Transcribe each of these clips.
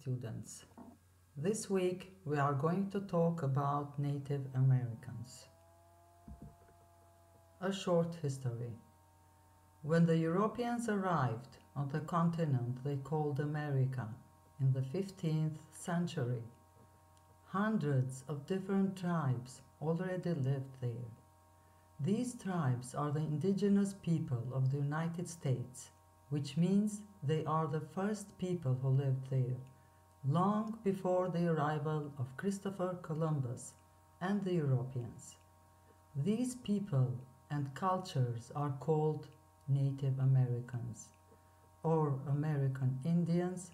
students. This week we are going to talk about Native Americans. A short history. When the Europeans arrived on the continent they called America in the 15th century, hundreds of different tribes already lived there. These tribes are the indigenous people of the United States, which means they are the first people who lived there, long before the arrival of Christopher Columbus and the Europeans. These people and cultures are called Native Americans, or American Indians,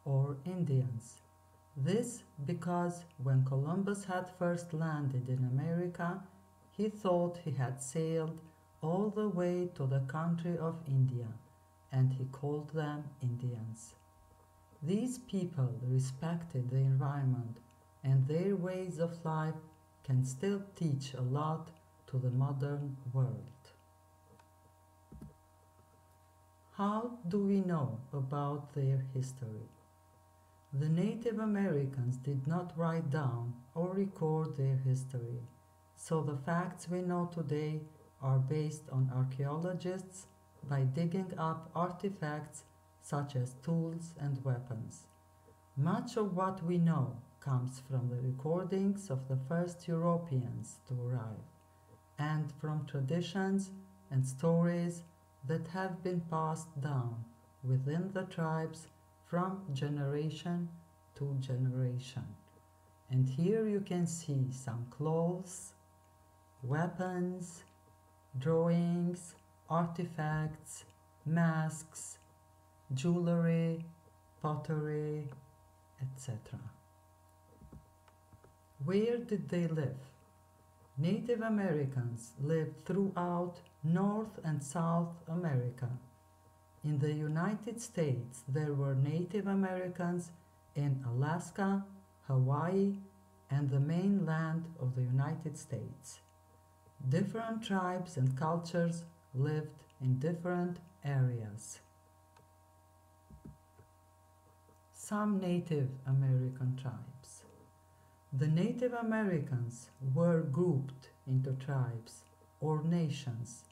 or Indians. This because when Columbus had first landed in America, he thought he had sailed all the way to the country of India, and he called them Indians. These people respected the environment, and their ways of life can still teach a lot to the modern world. How do we know about their history? The Native Americans did not write down or record their history, so the facts we know today are based on archaeologists by digging up artifacts such as tools and weapons. Much of what we know comes from the recordings of the first Europeans to arrive, and from traditions and stories that have been passed down within the tribes from generation to generation. And here you can see some clothes, weapons, drawings, artifacts, masks, jewelry, pottery, etc. Where did they live? Native Americans lived throughout North and South America. In the United States, there were Native Americans in Alaska, Hawaii, and the mainland of the United States. Different tribes and cultures lived in different areas. Some Native American tribes. The Native Americans were grouped into tribes or nations,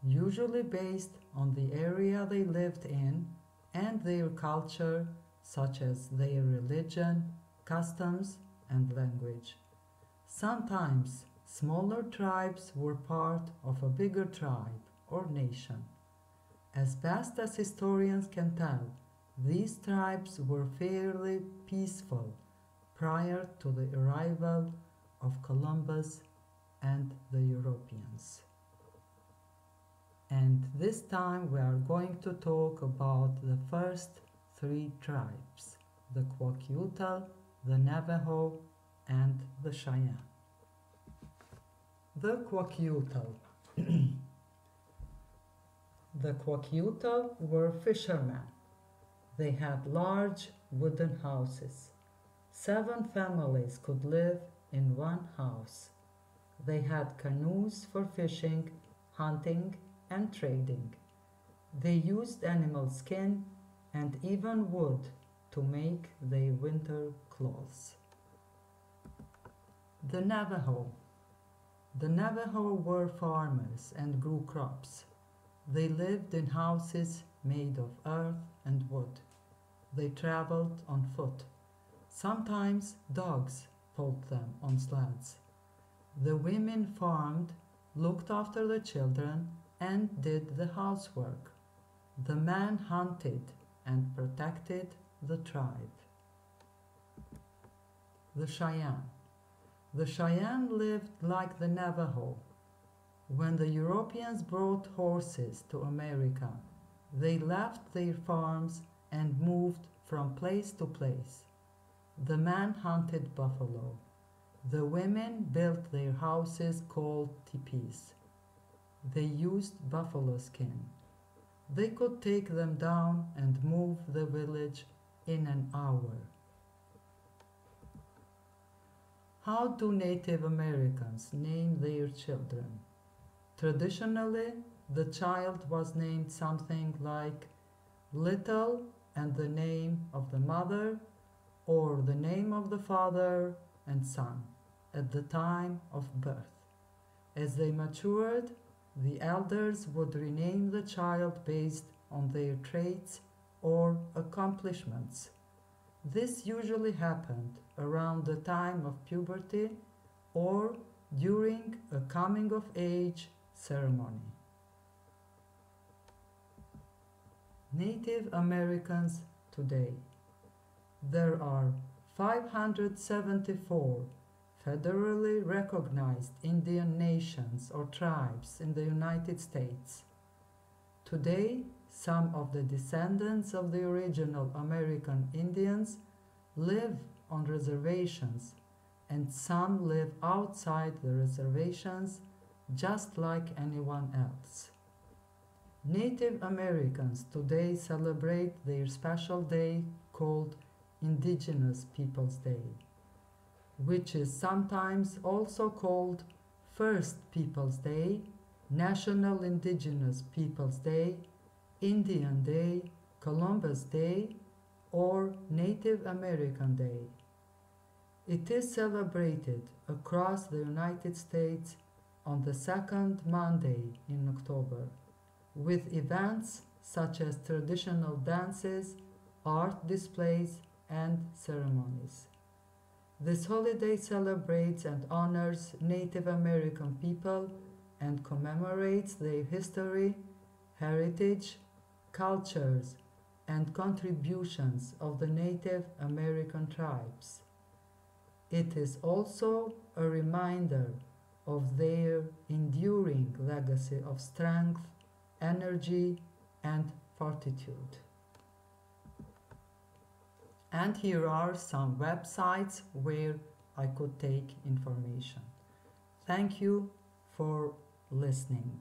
usually based on the area they lived in and their culture, such as their religion, customs, and language. Sometimes smaller tribes were part of a bigger tribe or nation. As best as historians can tell, these tribes were fairly peaceful prior to the arrival of Columbus and the Europeans. And this time we are going to talk about the first three tribes, the Curricular, the Navajo, and the Cheyenne. The Curricular. The Curricular were fishermen. They had large wooden houses. 7 families could live in one house. They had canoes for fishing, hunting, and trading. They used animal skin and even wood to make their winter clothes. The Navajo. The Navajo were farmers and grew crops. They lived in houses made of earth and wood. They traveled on foot. Sometimes dogs pulled them on sleds. The women farmed, looked after the children, and did the housework. The men hunted and protected the tribe. The Cheyenne. The Cheyenne lived like the Navajo. When the Europeans brought horses to America, they left their farms and moved from place to place. The men hunted buffalo. The women built their houses called teepees. They used buffalo skin. They could take them down and move the village in an hour. How do Native Americans name their children? Traditionally, the child was named something like Little and the name of the mother, or the name of the father and son at the time of birth. As they matured, the elders would rename the child based on their traits or accomplishments. This usually happened around the time of puberty or during a coming of age ceremony. Native Americans today. There are 574 federally recognized Indian nations or tribes in the United States. Today, some of the descendants of the original American Indians live on reservations, and some live outside the reservations just like anyone else. Native Americans today celebrate their special day called Indigenous Peoples Day, which is sometimes also called First Peoples Day, National Indigenous Peoples Day, Indian Day, Columbus Day, or Native American Day. It is celebrated across the United States on the second Monday in October, with events such as traditional dances, art displays, and ceremonies. This holiday celebrates and honors Native American people and commemorates their history, heritage, cultures, and contributions of the Native American tribes. It is also a reminder of their enduring legacy of strength, energy, and fortitude. And here are some websites where I could take information. Thank you for listening.